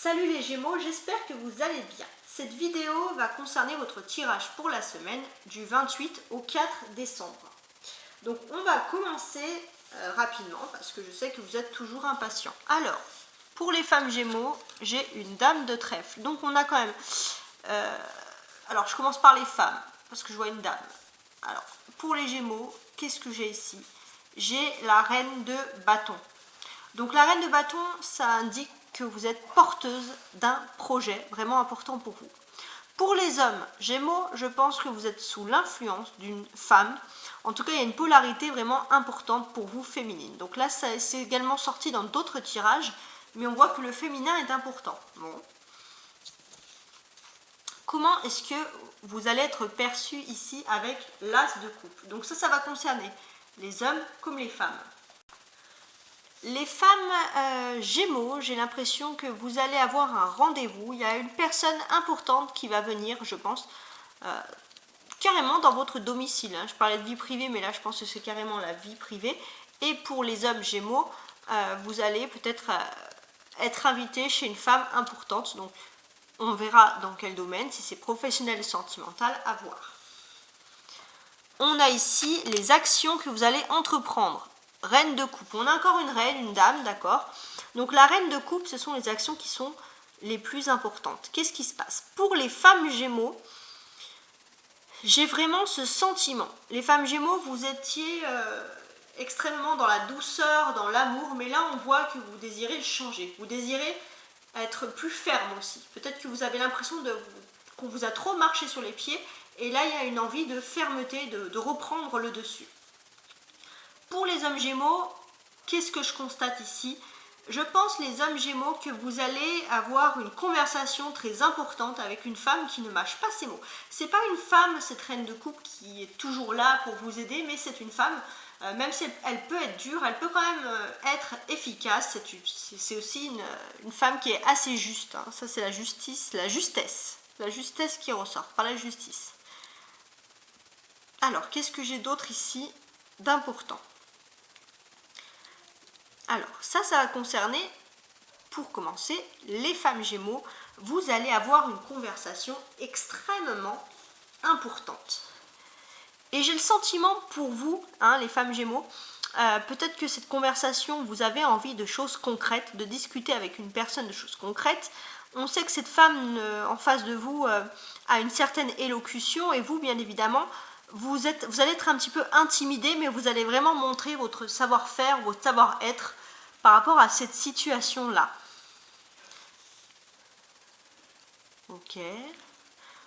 Salut les Gémeaux, j'espère que vous allez bien. Cette vidéo va concerner votre tirage pour la semaine du 28 au 4 décembre. Donc on va commencer rapidement parce que je sais que vous êtes toujours impatients. Alors, pour les femmes Gémeaux, j'ai une dame de trèfle. Donc on a quand même... alors je commence par les femmes parce que je vois une dame. Alors, pour les Gémeaux, qu'est-ce que j'ai ici? J'ai la reine de bâton. Donc la reine de bâton, ça indique que vous êtes porteuse d'un projet vraiment important pour vous. Pour les hommes Gémeaux, je pense que vous êtes sous l'influence d'une femme. En tout cas, il y a une polarité vraiment importante pour vous féminine. Donc là, c'est également sorti dans d'autres tirages, mais on voit que le féminin est important. Bon. Comment est-ce que vous allez être perçu ici avec l'as de coupe? Donc ça va concerner les hommes comme les femmes. Les femmes Gémeaux, j'ai l'impression que vous allez avoir un rendez-vous. Il y a une personne importante qui va venir, je pense, carrément dans votre domicile. Je parlais de vie privée, mais là, je pense que c'est carrément la vie privée. Et pour les hommes Gémeaux, vous allez peut-être être invité chez une femme importante. Donc, on verra dans quel domaine, si c'est professionnel et sentimental, à voir. On a ici les actions que vous allez entreprendre. Reine de coupe, on a encore une reine, une dame, d'accord. Donc la reine de coupe, ce sont les actions qui sont les plus importantes. Qu'est-ce qui se passe? Pour les femmes Gémeaux, j'ai vraiment ce sentiment. Les femmes Gémeaux, vous étiez extrêmement dans la douceur, dans l'amour, mais là on voit que vous désirez le changer. Vous désirez être plus ferme aussi. Peut-être que vous avez l'impression qu'on vous a trop marché sur les pieds, et là il y a une envie de fermeté, de reprendre le dessus. Pour les hommes Gémeaux, qu'est-ce que je constate ici? Je pense, les hommes Gémeaux, que vous allez avoir une conversation très importante avec une femme qui ne mâche pas ses mots. C'est pas une femme, cette reine de coupe, qui est toujours là pour vous aider, mais c'est une femme, même si elle peut être dure, elle peut quand même être efficace. C'est aussi une femme qui est assez juste. Ça, c'est la justice, la justesse qui ressort, par la justice. Alors, qu'est-ce que j'ai d'autre ici d'important? Alors, ça va concerner, pour commencer, les femmes Gémeaux. Vous allez avoir une conversation extrêmement importante. Et j'ai le sentiment pour vous, les femmes Gémeaux, peut-être que cette conversation, vous avez envie de choses concrètes, de discuter avec une personne de choses concrètes. On sait que cette femme en face de vous a une certaine élocution, et vous, bien évidemment, vous allez être un petit peu intimidé, mais vous allez vraiment montrer votre savoir-faire, votre savoir-être par rapport à cette situation-là. Ok.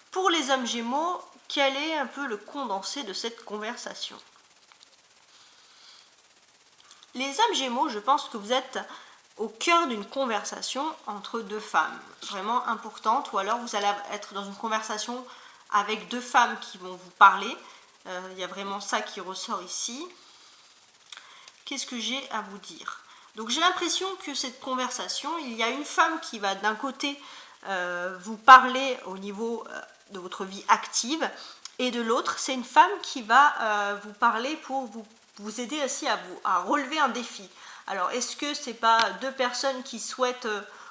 Pour les hommes Gémeaux, quel est un peu le condensé de cette conversation? Les hommes Gémeaux, je pense que vous êtes au cœur d'une conversation entre deux femmes, vraiment importante, ou alors vous allez être dans une conversation avec deux femmes qui vont vous parler. Il y a vraiment ça qui ressort ici. Qu'est-ce que j'ai à vous dire? Donc j'ai l'impression que cette conversation, il y a une femme qui va d'un côté vous parler au niveau de votre vie active, et de l'autre, c'est une femme qui va vous parler pour vous aider aussi à relever un défi. Alors est-ce que c'est pas deux personnes qui souhaitent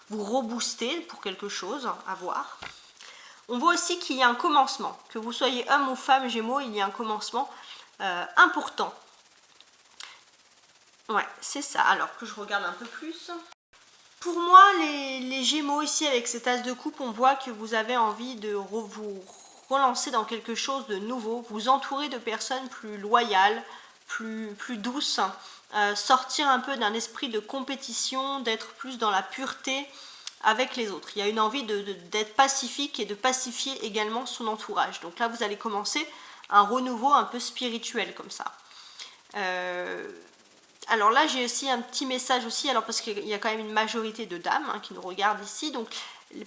vous rebooster pour quelque chose? À voir. On voit aussi qu'il y a un commencement, que vous soyez homme ou femme Gémeaux, il y a un commencement important. Ouais, c'est ça. Alors que je regarde un peu plus. Pour moi, les Gémeaux ici, avec cet as de coupe, on voit que vous avez envie de vous relancer dans quelque chose de nouveau, vous entourer de personnes plus loyales, plus douces, sortir un peu d'un esprit de compétition, d'être plus dans la pureté avec les autres. Il y a une envie d'être pacifique et de pacifier également son entourage. Donc là, vous allez commencer un renouveau un peu spirituel comme ça. Alors là, j'ai aussi un petit message aussi, alors parce qu'il y a quand même une majorité de dames qui nous regardent ici. Donc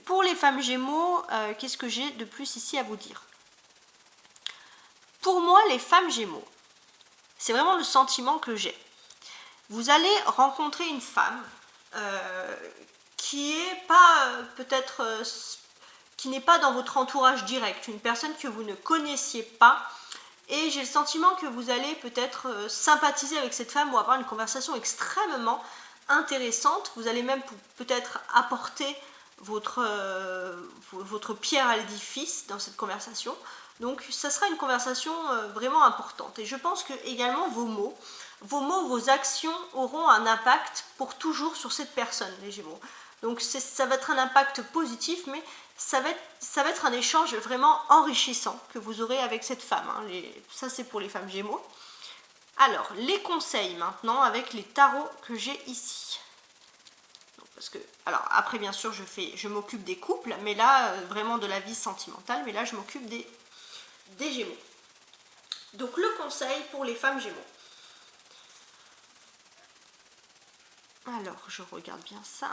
pour les femmes Gémeaux, qu'est-ce que j'ai de plus ici à vous dire? Pour moi, les femmes Gémeaux, c'est vraiment le sentiment que j'ai. Vous allez rencontrer une femme qui est pas peut-être qui n'est pas dans votre entourage direct, une personne que vous ne connaissiez pas, et j'ai le sentiment que vous allez peut-être sympathiser avec cette femme ou avoir une conversation extrêmement intéressante. Vous allez même peut-être apporter votre pierre à l'édifice dans cette conversation. Donc ça sera une conversation vraiment importante. Et je pense que également vos actions auront un impact pour toujours sur cette personne, les Gémeaux. Donc ça va être un impact positif, mais ça va être un échange vraiment enrichissant que vous aurez avec cette femme. Hein. Ça c'est pour les femmes Gémeaux. Alors, les conseils maintenant avec les tarots que j'ai ici. Alors après bien sûr je m'occupe des couples, mais là vraiment de la vie sentimentale, mais là je m'occupe des Gémeaux. Donc le conseil pour les femmes Gémeaux. Alors je regarde bien ça.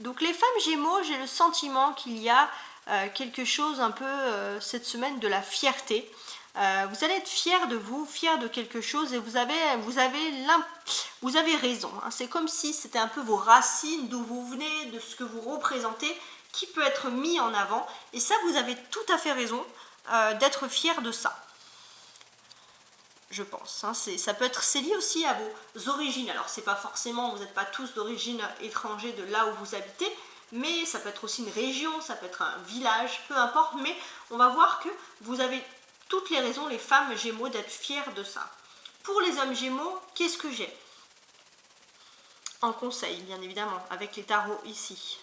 Donc les femmes Gémeaux, j'ai le sentiment qu'il y a quelque chose un peu cette semaine de la fierté. Vous allez être fiers de vous, fiers de quelque chose, et vous avez raison. Hein. C'est comme si c'était un peu vos racines, d'où vous venez, de ce que vous représentez, qui peut être mis en avant. Et ça, vous avez tout à fait raison d'être fiers de ça. Je pense. Hein. C'est lié aussi à vos origines. Alors, c'est pas forcément, vous n'êtes pas tous d'origine étrangère de là où vous habitez, mais ça peut être aussi une région, ça peut être un village, peu importe. Mais on va voir que vous avez toutes les raisons, les femmes Gémeaux, d'être fiers de ça. Pour les hommes Gémeaux, qu'est-ce que j'ai en conseil, bien évidemment, avec les tarots ici?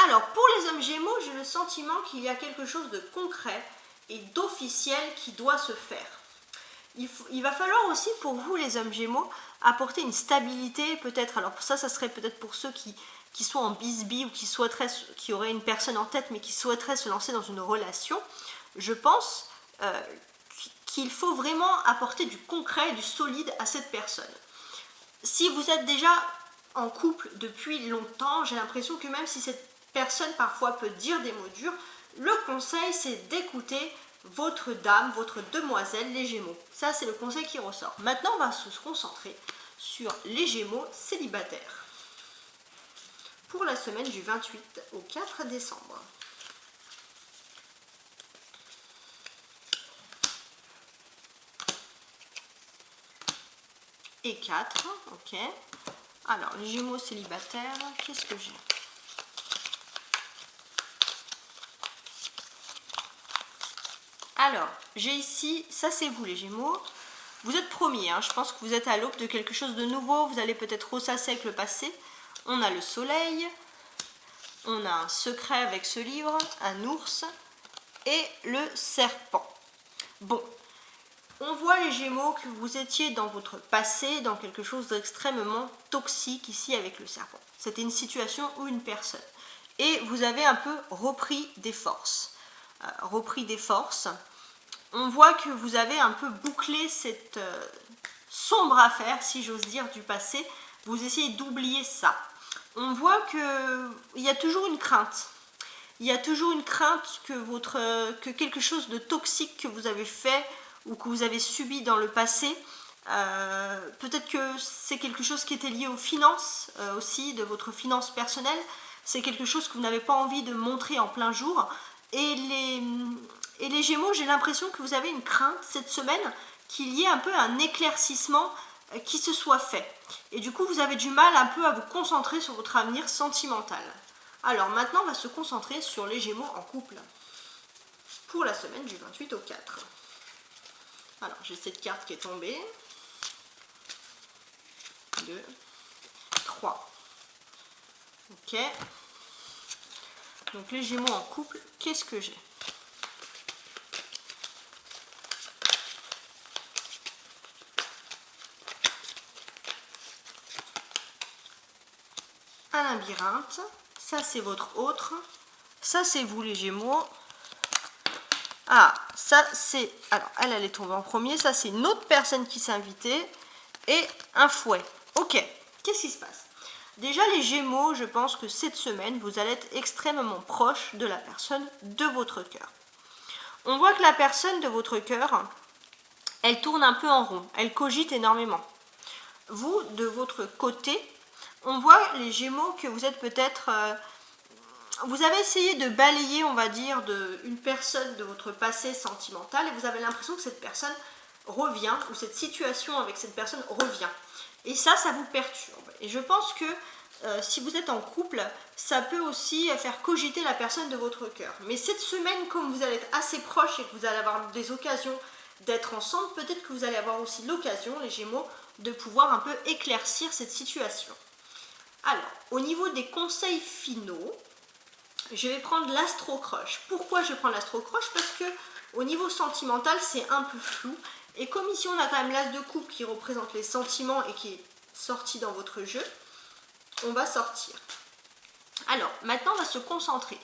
Alors, pour les hommes Gémeaux, j'ai le sentiment qu'il y a quelque chose de concret et d'officiel qui doit se faire. Il va falloir aussi pour vous, les hommes Gémeaux, apporter une stabilité, peut-être. Alors, ça serait peut-être pour ceux qui sont en bisbille ou qui auraient une personne en tête, mais qui souhaiteraient se lancer dans une relation. Je pense qu'il faut vraiment apporter du concret, du solide à cette personne. Si vous êtes déjà en couple depuis longtemps, j'ai l'impression que même si cette personne parfois peut dire des mots durs, le conseil c'est d'écouter votre dame, votre demoiselle, les Gémeaux. Ça c'est le conseil qui ressort. Maintenant on va se concentrer sur les Gémeaux célibataires pour la semaine du 28 au 4 décembre. Et 4, ok. Alors, les Gémeaux célibataires, qu'est-ce que j'ai? Alors, j'ai ici, ça c'est vous les Gémeaux. Vous êtes premiers, hein, je pense que vous êtes à l'aube de quelque chose de nouveau. Vous allez peut-être ressasser avec le passé. On a le soleil, on a un secret avec ce livre, un ours et le serpent. Bon, on voit les Gémeaux que vous étiez dans votre passé, dans quelque chose d'extrêmement toxique ici avec le serpent. C'était une situation ou une personne. Et vous avez un peu repris des forces. On voit que vous avez un peu bouclé cette sombre affaire, si j'ose dire, du passé. Vous essayez d'oublier ça. On voit qu'il y a toujours une crainte. Il y a toujours une crainte que quelque chose de toxique que vous avez fait ou que vous avez subi dans le passé, peut-être que c'est quelque chose qui était lié aux finances aussi, de votre finance personnelle. C'est quelque chose que vous n'avez pas envie de montrer en plein jour. Et les Gémeaux, j'ai l'impression que vous avez une crainte cette semaine qu'il y ait un peu un éclaircissement qui se soit fait. Et du coup, vous avez du mal un peu à vous concentrer sur votre avenir sentimental. Alors maintenant, on va se concentrer sur les Gémeaux en couple pour la semaine du 28 au 4. Alors, j'ai cette carte qui est tombée. 2, 3. Ok. Donc les Gémeaux en couple, qu'est-ce que j'ai? Un labyrinthe. Ça, c'est votre autre. Ça, c'est vous, les Gémeaux. Ah, ça, c'est... Alors, elle est tombée en premier. Ça, c'est une autre personne qui s'est invitée. Et un fouet. Ok. Qu'est-ce qui se passe? Déjà, les Gémeaux, je pense que cette semaine, vous allez être extrêmement proche de la personne de votre cœur. On voit que la personne de votre cœur, elle tourne un peu en rond. Elle cogite énormément. Vous, de votre côté, on voit, les Gémeaux, que vous êtes peut-être... vous avez essayé de balayer, on va dire, une personne de votre passé sentimental et vous avez l'impression que cette personne revient, ou cette situation avec cette personne revient. Et ça vous perturbe. Et je pense que si vous êtes en couple, ça peut aussi faire cogiter la personne de votre cœur. Mais cette semaine, comme vous allez être assez proches et que vous allez avoir des occasions d'être ensemble, peut-être que vous allez avoir aussi l'occasion, les Gémeaux, de pouvoir un peu éclaircir cette situation. Alors, au niveau des conseils finaux, je vais prendre l'astro-croche. Pourquoi je prends l'astro-croche? Parce que au niveau sentimental, c'est un peu flou. Et comme ici, on a quand même l'as de coupe qui représente les sentiments et qui est sorti dans votre jeu, on va sortir. Alors, maintenant, on va se concentrer.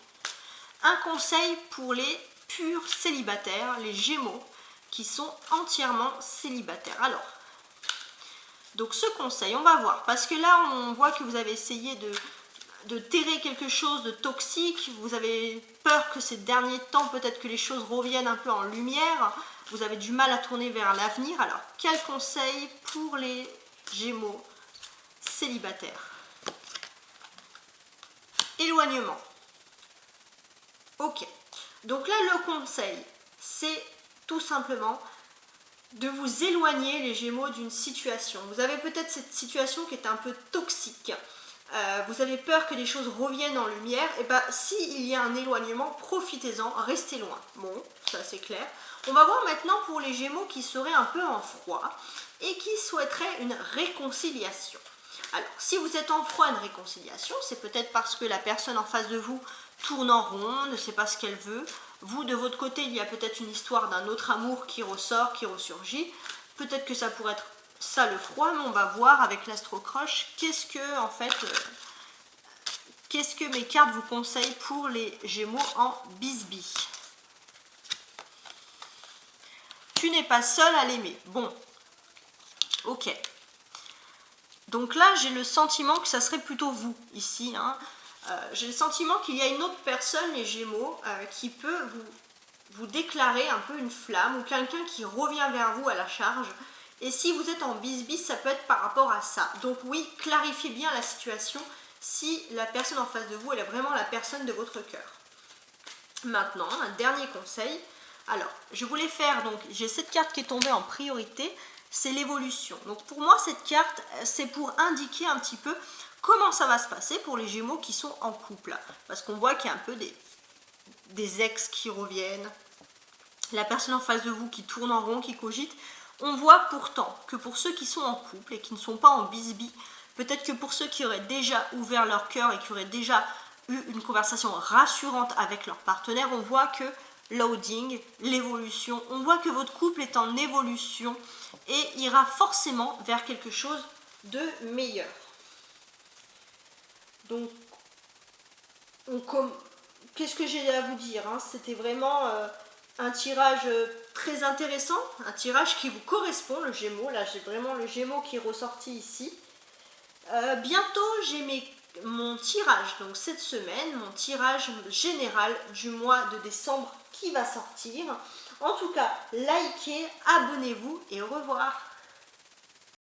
Un conseil pour les purs célibataires, les Gémeaux, qui sont entièrement célibataires. Alors, donc ce conseil, on va voir, parce que là, on voit que vous avez essayé de terrer quelque chose de toxique, vous avez peur que ces derniers temps, peut-être que les choses reviennent un peu en lumière, vous avez du mal à tourner vers l'avenir. Alors, quel conseil pour les Gémeaux célibataires? Éloignement. Ok. Donc là, le conseil, c'est tout simplement de vous éloigner, les Gémeaux, d'une situation. Vous avez peut-être cette situation qui est un peu toxique. Vous avez peur que les choses reviennent en lumière. Et bien, s'il y a un éloignement, profitez-en, restez loin. Bon, ça c'est clair. On va voir maintenant pour les Gémeaux qui seraient un peu en froid et qui souhaiteraient une réconciliation. Alors, si vous êtes en froid, une réconciliation, c'est peut-être parce que la personne en face de vous tourne en rond, ne sait pas ce qu'elle veut. Vous, de votre côté, il y a peut-être une histoire d'un autre amour qui ressort, qui ressurgit. Peut-être que ça pourrait être ça le froid, mais on va voir avec l'astro-croche qu'est-ce que mes cartes vous conseillent pour les Gémeaux en bisbille. Tu n'es pas seul à l'aimer. Bon, ok. Donc là, j'ai le sentiment que ça serait plutôt vous, ici. Hein. J'ai le sentiment qu'il y a une autre personne, les Gémeaux, qui peut vous déclarer un peu une flamme, ou quelqu'un qui revient vers vous à la charge. Et si vous êtes en bisbille, ça peut être par rapport à ça. Donc oui, clarifiez bien la situation si la personne en face de vous, elle est vraiment la personne de votre cœur. Maintenant, un dernier conseil. Alors, je voulais faire, donc j'ai cette carte qui est tombée en priorité, c'est l'évolution. Donc pour moi, cette carte, c'est pour indiquer un petit peu comment ça va se passer pour les Gémeaux qui sont en couple. Parce qu'on voit qu'il y a un peu des ex qui reviennent, la personne en face de vous qui tourne en rond, qui cogite. On voit pourtant que pour ceux qui sont en couple et qui ne sont pas en bisbille, peut-être que pour ceux qui auraient déjà ouvert leur cœur et qui auraient déjà eu une conversation rassurante avec leur partenaire, on voit que loading, l'évolution, on voit que votre couple est en évolution et ira forcément vers quelque chose de meilleur. Donc, qu'est-ce que j'ai à vous dire, hein? C'était vraiment un tirage très intéressant, un tirage qui vous correspond, le Gémeaux. Là, j'ai vraiment le Gémeaux qui est ressorti ici. Bientôt, j'ai mon tirage, donc cette semaine, mon tirage général du mois de décembre qui va sortir. En tout cas, likez, abonnez-vous et au revoir.